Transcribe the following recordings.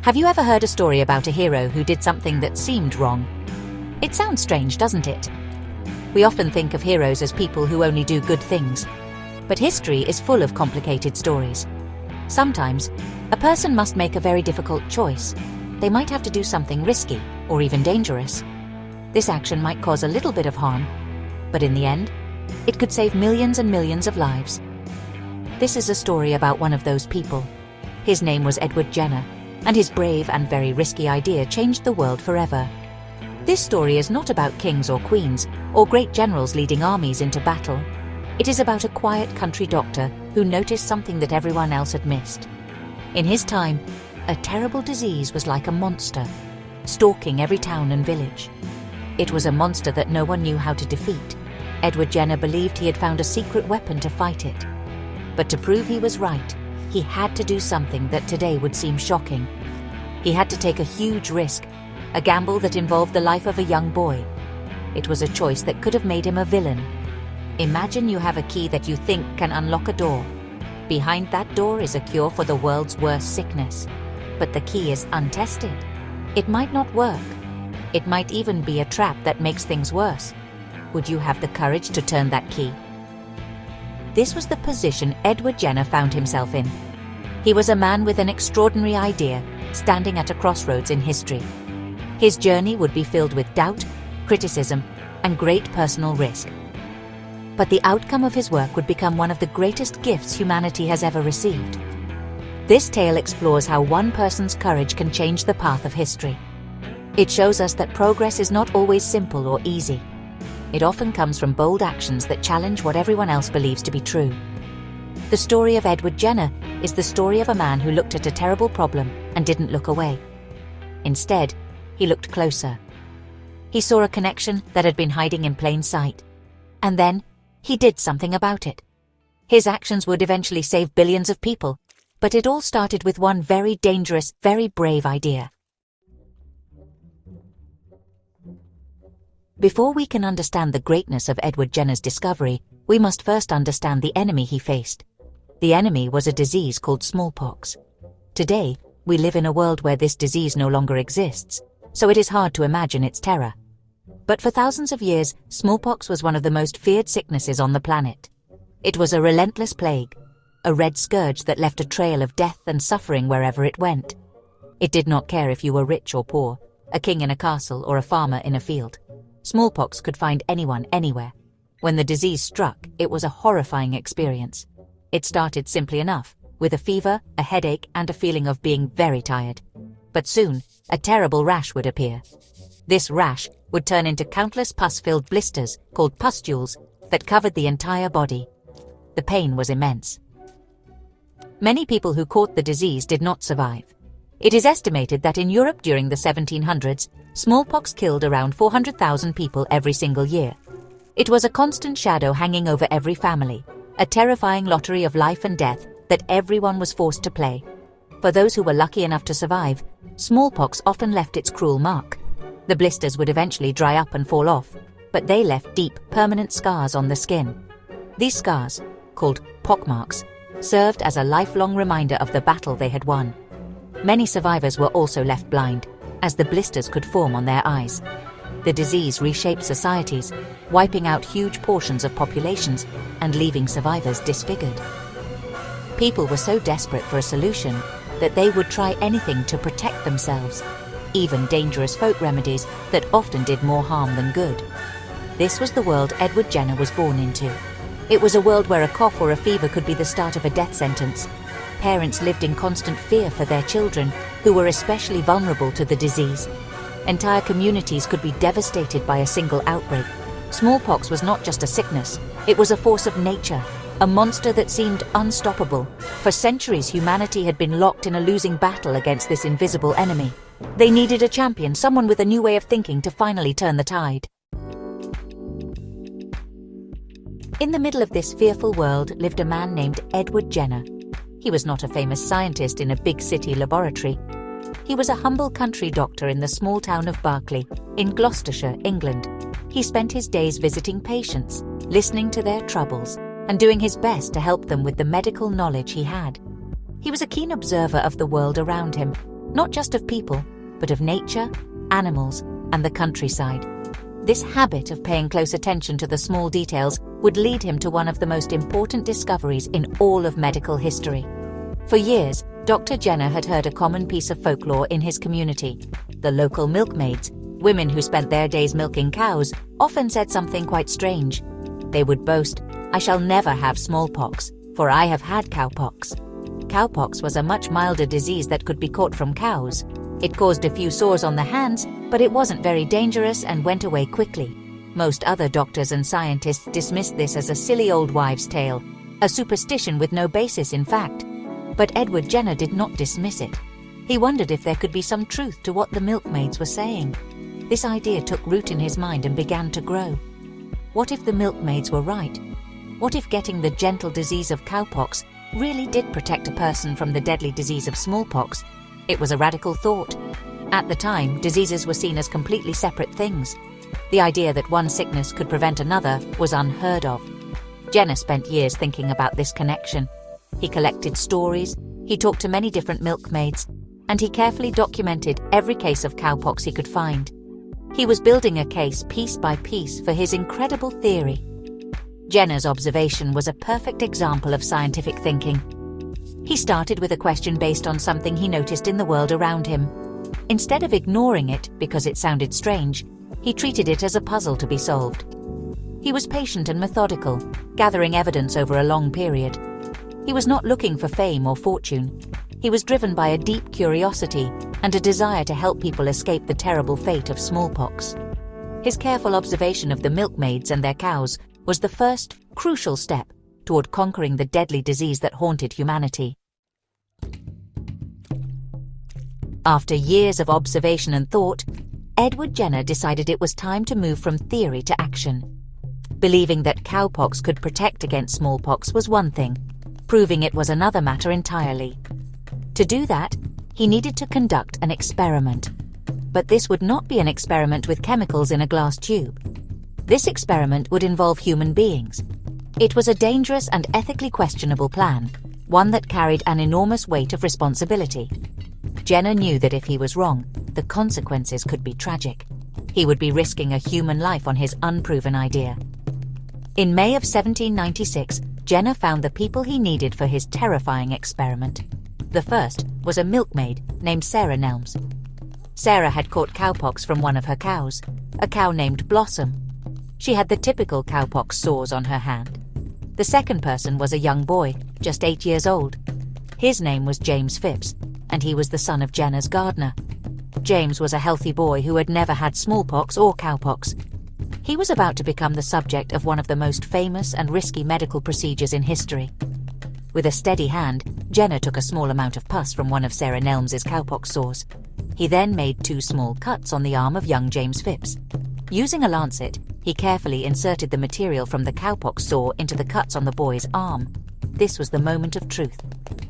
Have you ever heard a story about a hero who did something that seemed wrong? It sounds strange, doesn't it? We often think of heroes as people who only do good things. But history is full of complicated stories. Sometimes, a person must make a very difficult choice. They might have to do something risky or even dangerous. This action might cause a little bit of harm, but in the end, it could save millions and millions of lives. This is a story about one of those people. His name was Edward Jenner, and his brave and very risky idea changed the world forever. This story is not about kings or queens or great generals leading armies into battle. It is about a quiet country doctor who noticed something that everyone else had missed. In his time, a terrible disease was like a monster, stalking every town and village. It was a monster that no one knew how to defeat. Edward Jenner believed he had found a secret weapon to fight it. But to prove he was right, he had to do something that today would seem shocking. He had to take a huge risk, a gamble that involved the life of a young boy. It was a choice that could have made him a villain. Imagine you have a key that you think can unlock a door. Behind that door is a cure for the world's worst sickness. But the key is untested. It might not work. It might even be a trap that makes things worse. Would you have the courage to turn that key? This was the position Edward Jenner found himself in. He was a man with an extraordinary idea, standing at a crossroads in history. His journey would be filled with doubt, criticism, and great personal risk. But the outcome of his work would become one of the greatest gifts humanity has ever received. This tale explores how one person's courage can change the path of history. It shows us that progress is not always simple or easy. It often comes from bold actions that challenge what everyone else believes to be true. The story of Edward Jenner is the story of a man who looked at a terrible problem and didn't look away. Instead, he looked closer. He saw a connection that had been hiding in plain sight. And then, he did something about it. His actions would eventually save billions of people, but it all started with one very dangerous, very brave idea. Before we can understand the greatness of Edward Jenner's discovery, we must first understand the enemy he faced. The enemy was a disease called smallpox. Today, we live in a world where this disease no longer exists, so it is hard to imagine its terror. But for thousands of years, smallpox was one of the most feared sicknesses on the planet. It was a relentless plague, a red scourge that left a trail of death and suffering wherever it went. It did not care if you were rich or poor, a king in a castle or a farmer in a field. Smallpox could find anyone, anywhere. When the disease struck, it was a horrifying experience. It started simply enough, with a fever, a headache, and a feeling of being very tired. But soon, a terrible rash would appear. This rash would turn into countless pus-filled blisters, called pustules, that covered the entire body. The pain was immense. Many people who caught the disease did not survive. It is estimated that in Europe during the 1700s, smallpox killed around 400,000 people every single year. It was a constant shadow hanging over every family, a terrifying lottery of life and death that everyone was forced to play. For those who were lucky enough to survive, smallpox often left its cruel mark. The blisters would eventually dry up and fall off, but they left deep, permanent scars on the skin. These scars, called pockmarks, served as a lifelong reminder of the battle they had won. Many survivors were also left blind, as the blisters could form on their eyes. The disease reshaped societies, wiping out huge portions of populations and leaving survivors disfigured. People were so desperate for a solution that they would try anything to protect themselves, even dangerous folk remedies that often did more harm than good. This was the world Edward Jenner was born into. It was a world where a cough or a fever could be the start of a death sentence. Parents lived in constant fear for their children, who were especially vulnerable to the disease. Entire communities could be devastated by a single outbreak. Smallpox was not just a sickness, it was a force of nature, a monster that seemed unstoppable. For centuries, humanity had been locked in a losing battle against this invisible enemy. They needed a champion, someone with a new way of thinking to finally turn the tide. In the middle of this fearful world lived a man named Edward Jenner. He was not a famous scientist in a big city laboratory. He was a humble country doctor in the small town of Berkeley, in Gloucestershire, England. He spent his days visiting patients, listening to their troubles, and doing his best to help them with the medical knowledge he had. He was a keen observer of the world around him, not just of people, but of nature, animals, and the countryside. This habit of paying close attention to the small details would lead him to one of the most important discoveries in all of medical history. For years, Dr. Jenner had heard a common piece of folklore in his community. The local milkmaids, women who spent their days milking cows, often said something quite strange. They would boast, "I shall never have smallpox, for I have had cowpox." Cowpox was a much milder disease that could be caught from cows. It caused a few sores on the hands, but it wasn't very dangerous and went away quickly. Most other doctors and scientists dismissed this as a silly old wives' tale, a superstition with no basis in fact. But Edward Jenner did not dismiss it. He wondered if there could be some truth to what the milkmaids were saying. This idea took root in his mind and began to grow. What if the milkmaids were right? What if getting the gentle disease of cowpox really did protect a person from the deadly disease of smallpox? It was a radical thought. At the time, diseases were seen as completely separate things. The idea that one sickness could prevent another was unheard of. Jenner spent years thinking about this connection. He collected stories, he talked to many different milkmaids, and he carefully documented every case of cowpox he could find. He was building a case piece by piece for his incredible theory. Jenner's observation was a perfect example of scientific thinking. He started with a question based on something he noticed in the world around him. Instead of ignoring it because it sounded strange, he treated it as a puzzle to be solved. He was patient and methodical, gathering evidence over a long period. He was not looking for fame or fortune. He was driven by a deep curiosity and a desire to help people escape the terrible fate of smallpox. His careful observation of the milkmaids and their cows was the first, crucial step toward conquering the deadly disease that haunted humanity. After years of observation and thought, Edward Jenner decided it was time to move from theory to action. Believing that cowpox could protect against smallpox was one thing, proving it was another matter entirely. To do that, he needed to conduct an experiment. But this would not be an experiment with chemicals in a glass tube. This experiment would involve human beings. It was a dangerous and ethically questionable plan, one that carried an enormous weight of responsibility. Jenner knew that if he was wrong, the consequences could be tragic. He would be risking a human life on his unproven idea. In May of 1796, Jenner found the people he needed for his terrifying experiment. The first was a milkmaid named Sarah Nelms. Sarah had caught cowpox from one of her cows, a cow named Blossom. She had the typical cowpox sores on her hand. The second person was a young boy, just 8 years old. His name was James Phipps, and he was the son of Jenner's gardener. James was a healthy boy who had never had smallpox or cowpox. He was about to become the subject of one of the most famous and risky medical procedures in history. With a steady hand, Jenner took a small amount of pus from one of Sarah Nelms's cowpox sores. He then made 2 small cuts on the arm of young James Phipps. Using a lancet, he carefully inserted the material from the cowpox sore into the cuts on the boy's arm. This was the moment of truth.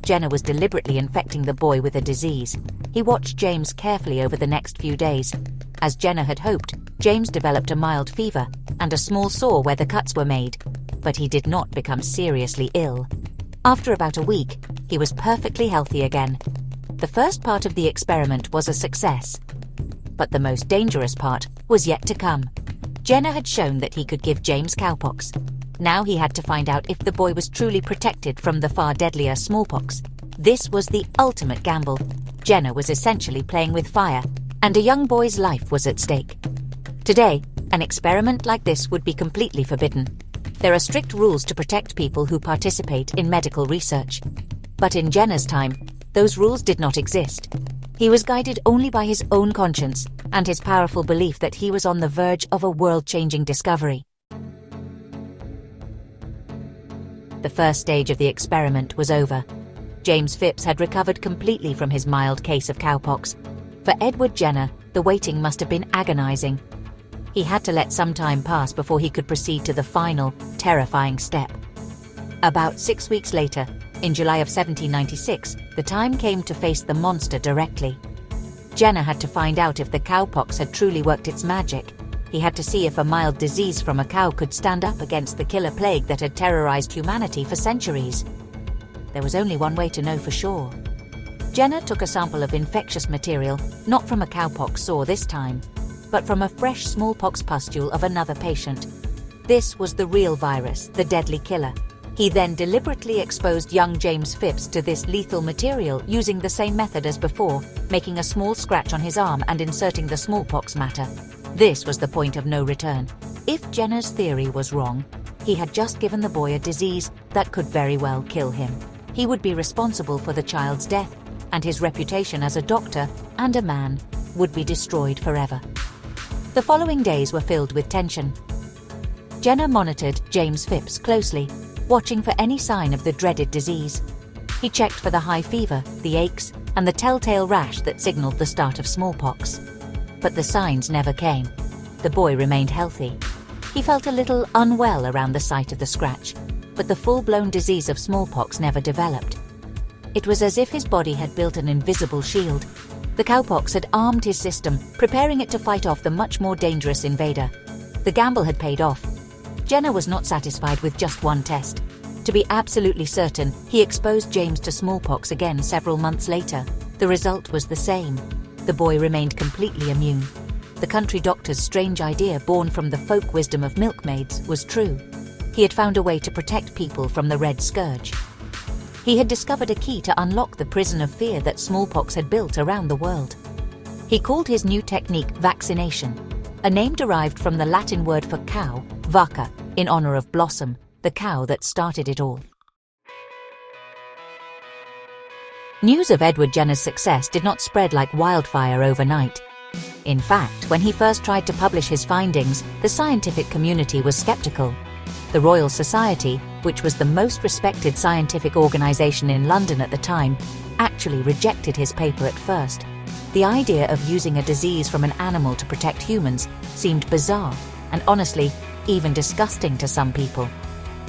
Jenner was deliberately infecting the boy with a disease. He watched James carefully over the next few days. As Jenner had hoped, James developed a mild fever and a small sore where the cuts were made, but he did not become seriously ill. After about a week, he was perfectly healthy again. The first part of the experiment was a success. But the most dangerous part was yet to come. Jenner had shown that he could give James cowpox. Now he had to find out if the boy was truly protected from the far deadlier smallpox. This was the ultimate gamble. Jenner was essentially playing with fire, and a young boy's life was at stake. Today, an experiment like this would be completely forbidden. There are strict rules to protect people who participate in medical research. But in Jenner's time, those rules did not exist. He was guided only by his own conscience and his powerful belief that he was on the verge of a world-changing discovery. The first stage of the experiment was over. James Phipps had recovered completely from his mild case of cowpox. For Edward Jenner, the waiting must have been agonizing. He had to let some time pass before he could proceed to the final, terrifying step. About 6 weeks later, in July of 1796, the time came to face the monster directly. Jenner had to find out if the cowpox had truly worked its magic. He had to see if a mild disease from a cow could stand up against the killer plague that had terrorized humanity for centuries. There was only one way to know for sure. Jenner took a sample of infectious material, not from a cowpox sore this time, but from a fresh smallpox pustule of another patient. This was the real virus, the deadly killer. He then deliberately exposed young James Phipps to this lethal material using the same method as before, making a small scratch on his arm and inserting the smallpox matter. This was the point of no return. If Jenner's theory was wrong, he had just given the boy a disease that could very well kill him. He would be responsible for the child's death, and his reputation as a doctor and a man would be destroyed forever. The following days were filled with tension. Jenner monitored James Phipps closely, watching for any sign of the dreaded disease. He checked for the high fever, the aches, and the telltale rash that signaled the start of smallpox. But the signs never came. The boy remained healthy. He felt a little unwell around the site of the scratch, but the full-blown disease of smallpox never developed. It was as if his body had built an invisible shield. The cowpox had armed his system, preparing it to fight off the much more dangerous invader. The gamble had paid off. Jenner was not satisfied with just one test. To be absolutely certain, he exposed James to smallpox again several months later. The result was the same. The boy remained completely immune. The country doctor's strange idea, born from the folk wisdom of milkmaids, was true. He had found a way to protect people from the Red Scourge. He had discovered a key to unlock the prison of fear that smallpox had built around the world. He called his new technique vaccination, a name derived from the Latin word for cow, vacca, in honor of Blossom, the cow that started it all. News of Edward Jenner's success did not spread like wildfire overnight. In fact, when he first tried to publish his findings, the scientific community was skeptical. The Royal Society, which was the most respected scientific organization in London at the time, actually rejected his paper at first. The idea of using a disease from an animal to protect humans seemed bizarre and honestly, even disgusting to some people.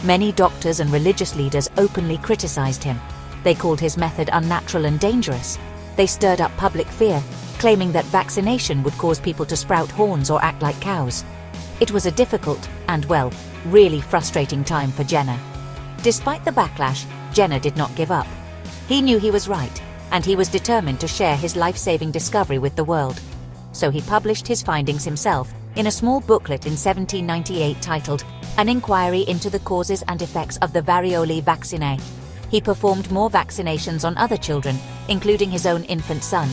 Many doctors and religious leaders openly criticized him. They called his method unnatural and dangerous. They stirred up public fear, claiming that vaccination would cause people to sprout horns or act like cows. It was a difficult and, well, really frustrating time for Jenner. Despite the backlash, Jenner did not give up. He knew he was right, and he was determined to share his life-saving discovery with the world. So he published his findings himself in a small booklet in 1798 titled An Inquiry into the Causes and Effects of the Variolae Vaccinae. He performed more vaccinations on other children, including his own infant son,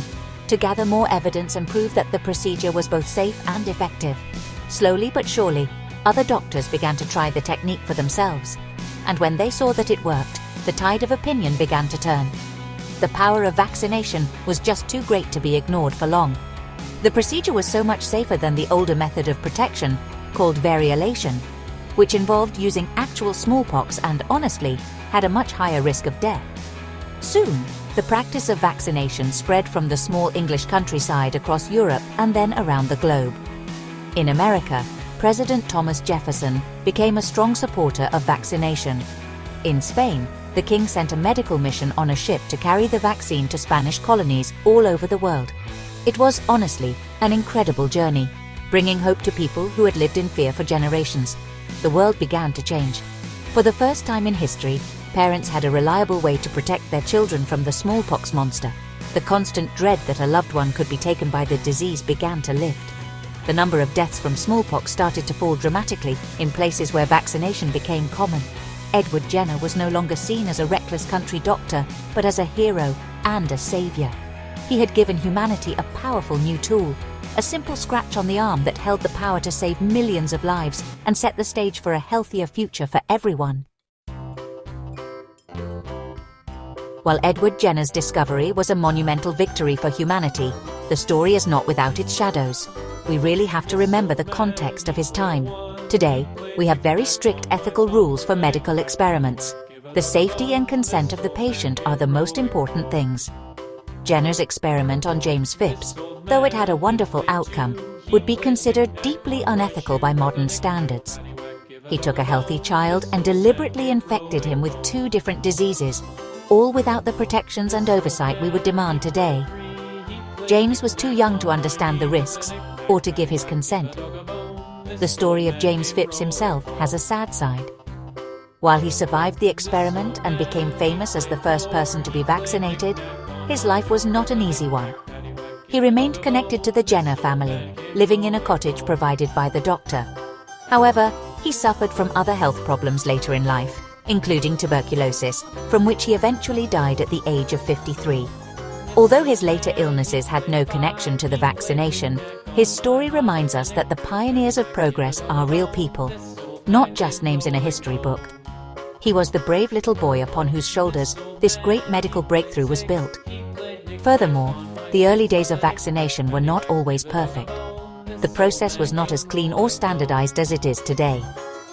to gather more evidence and prove that the procedure was both safe and effective. Slowly but surely, other doctors began to try the technique for themselves, and when they saw that it worked, the tide of opinion began to turn. The power of vaccination was just too great to be ignored for long. The procedure was so much safer than the older method of protection, called variolation, which involved using actual smallpox and, honestly, had a much higher risk of death. Soon, the practice of vaccination spread from the small English countryside across Europe and then around the globe. In America, President Thomas Jefferson became a strong supporter of vaccination. In Spain, the king sent a medical mission on a ship to carry the vaccine to Spanish colonies all over the world. It was, honestly, an incredible journey, bringing hope to people who had lived in fear for generations. The world began to change. For the first time in history, parents had a reliable way to protect their children from the smallpox monster. The constant dread that a loved one could be taken by the disease began to lift. The number of deaths from smallpox started to fall dramatically in places where vaccination became common. Edward Jenner was no longer seen as a reckless country doctor, but as a hero and a savior. He had given humanity a powerful new tool, a simple scratch on the arm that held the power to save millions of lives and set the stage for a healthier future for everyone. While Edward Jenner's discovery was a monumental victory for humanity, the story is not without its shadows. We really have to remember the context of his time. Today, we have very strict ethical rules for medical experiments. The safety and consent of the patient are the most important things. Jenner's experiment on James Phipps, though it had a wonderful outcome, would be considered deeply unethical by modern standards. He took a healthy child and deliberately infected him with 2 different diseases, all without the protections and oversight we would demand today. James was too young to understand the risks or to give his consent. The story of James Phipps himself has a sad side. While he survived the experiment and became famous as the first person to be vaccinated, his life was not an easy one. He remained connected to the Jenner family, living in a cottage provided by the doctor. However, he suffered from other health problems later in life, including tuberculosis, from which he eventually died at the age of 53. Although his later illnesses had no connection to the vaccination, his story reminds us that the pioneers of progress are real people, not just names in a history book. He was the brave little boy upon whose shoulders this great medical breakthrough was built. Furthermore, the early days of vaccination were not always perfect. The process was not as clean or standardized as it is today.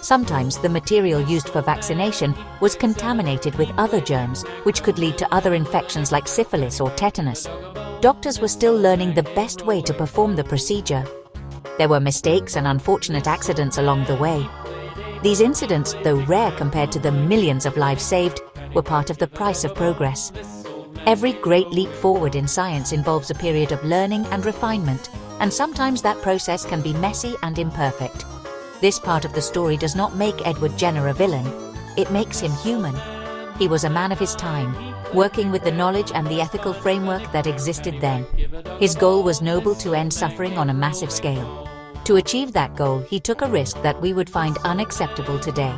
Sometimes the material used for vaccination was contaminated with other germs, which could lead to other infections like syphilis or tetanus. Doctors were still learning the best way to perform the procedure. There were mistakes and unfortunate accidents along the way. These incidents, though rare compared to the millions of lives saved, were part of the price of progress. Every great leap forward in science involves a period of learning and refinement, and sometimes that process can be messy and imperfect. This part of the story does not make Edward Jenner a villain, it makes him human. He was a man of his time, working with the knowledge and the ethical framework that existed then. His goal was noble: to end suffering on a massive scale. To achieve that goal, he took a risk that we would find unacceptable today.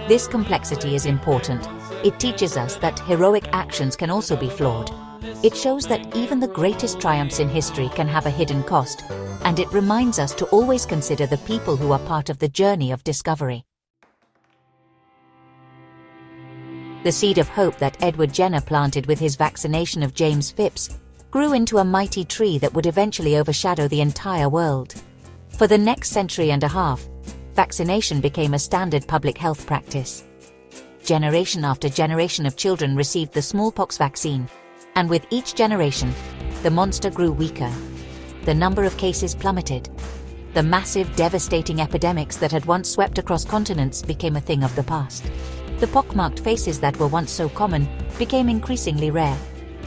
This complexity is important. It teaches us that heroic actions can also be flawed. It shows that even the greatest triumphs in history can have a hidden cost, and it reminds us to always consider the people who are part of the journey of discovery. The seed of hope that Edward Jenner planted with his vaccination of James Phipps grew into a mighty tree that would eventually overshadow the entire world. For the next century and a half, vaccination became a standard public health practice. Generation after generation of children received the smallpox vaccine, and with each generation, the monster grew weaker. The number of cases plummeted. The massive, devastating epidemics that had once swept across continents became a thing of the past. The pockmarked faces that were once so common became increasingly rare.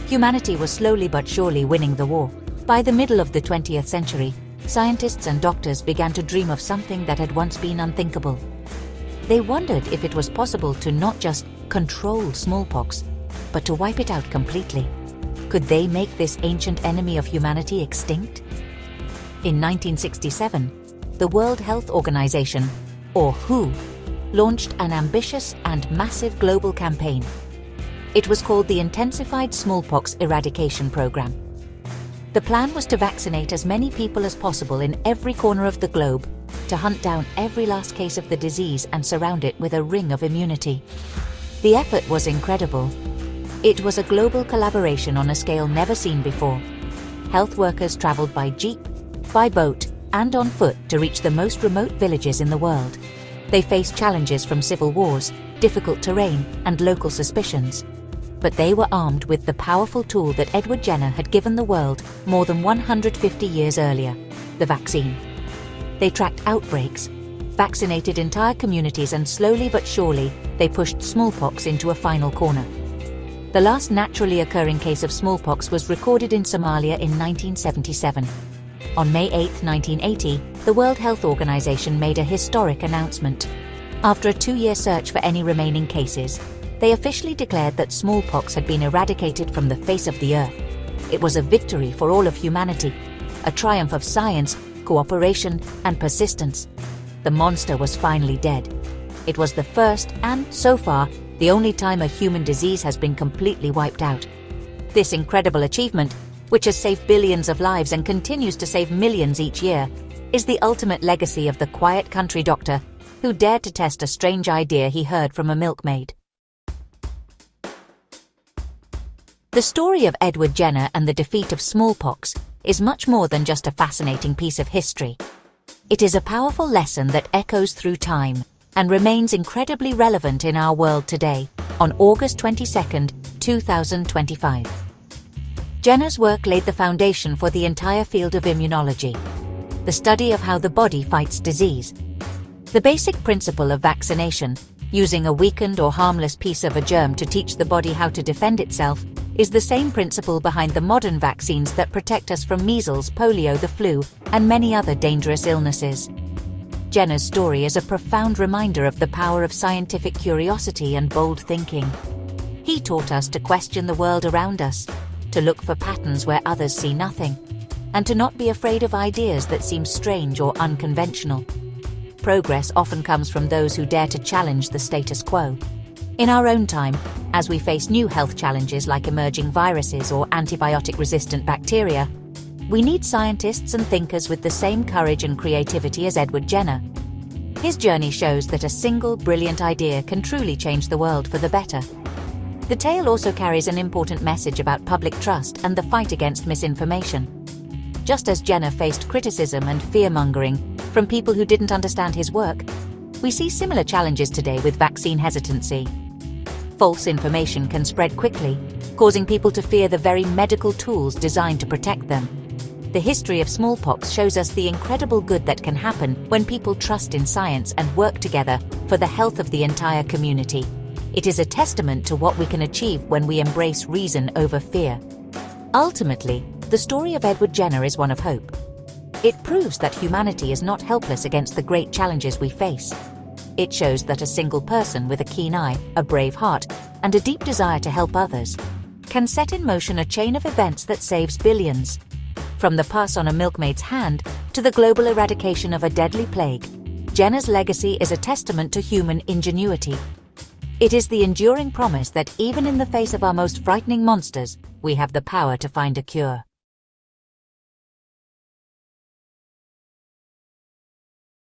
Humanity was slowly but surely winning the war. By the middle of the 20th century, scientists and doctors began to dream of something that had once been unthinkable. They wondered if it was possible to not just control smallpox, but to wipe it out completely. Could they make this ancient enemy of humanity extinct? In 1967, the World Health Organization, or WHO, launched an ambitious and massive global campaign. It was called the Intensified Smallpox Eradication Program. The plan was to vaccinate as many people as possible in every corner of the globe, to hunt down every last case of the disease and surround it with a ring of immunity. The effort was incredible. It was a global collaboration on a scale never seen before. Health workers traveled by jeep, by boat, and on foot to reach the most remote villages in the world. They faced challenges from civil wars, difficult terrain, and local suspicions. But they were armed with the powerful tool that Edward Jenner had given the world more than 150 years earlier: the vaccine. They tracked outbreaks, vaccinated entire communities, and slowly but surely, they pushed smallpox into a final corner. The last naturally occurring case of smallpox was recorded in Somalia in 1977. On May 8, 1980, the World Health Organization made a historic announcement. After a 2-year search for any remaining cases, they officially declared that smallpox had been eradicated from the face of the earth. It was a victory for all of humanity, a triumph of science, cooperation, and persistence. The monster was finally dead. It was the first and, so far, the only time a human disease has been completely wiped out. This incredible achievement, which has saved billions of lives and continues to save millions each year, is the ultimate legacy of the quiet country doctor who dared to test a strange idea he heard from a milkmaid. The story of Edward Jenner and the defeat of smallpox is much more than just a fascinating piece of history. It is a powerful lesson that echoes through time and remains incredibly relevant in our world today, on August 22, 2025. Jenner's work laid the foundation for the entire field of immunology, the study of how the body fights disease. The basic principle of vaccination, using a weakened or harmless piece of a germ to teach the body how to defend itself, is the same principle behind the modern vaccines that protect us from measles, polio, the flu, and many other dangerous illnesses. Jenner's story is a profound reminder of the power of scientific curiosity and bold thinking. He taught us to question the world around us, to look for patterns where others see nothing, and to not be afraid of ideas that seem strange or unconventional. Progress often comes from those who dare to challenge the status quo. In our own time, as we face new health challenges like emerging viruses or antibiotic-resistant bacteria, we need scientists and thinkers with the same courage and creativity as Edward Jenner. His journey shows that a single brilliant idea can truly change the world for the better. The tale also carries an important message about public trust and the fight against misinformation. Just as Jenner faced criticism and fear-mongering from people who didn't understand his work, we see similar challenges today with vaccine hesitancy. False information can spread quickly, causing people to fear the very medical tools designed to protect them. The history of smallpox shows us the incredible good that can happen when people trust in science and work together for the health of the entire community. It is a testament to what we can achieve when we embrace reason over fear. Ultimately, the story of Edward Jenner is one of hope. It proves that humanity is not helpless against the great challenges we face. It shows that a single person with a keen eye, a brave heart, and a deep desire to help others can set in motion a chain of events that saves billions. From the pass on a milkmaid's hand to the global eradication of a deadly plague, Jenner's legacy is a testament to human ingenuity. It is the enduring promise that even in the face of our most frightening monsters, we have the power to find a cure.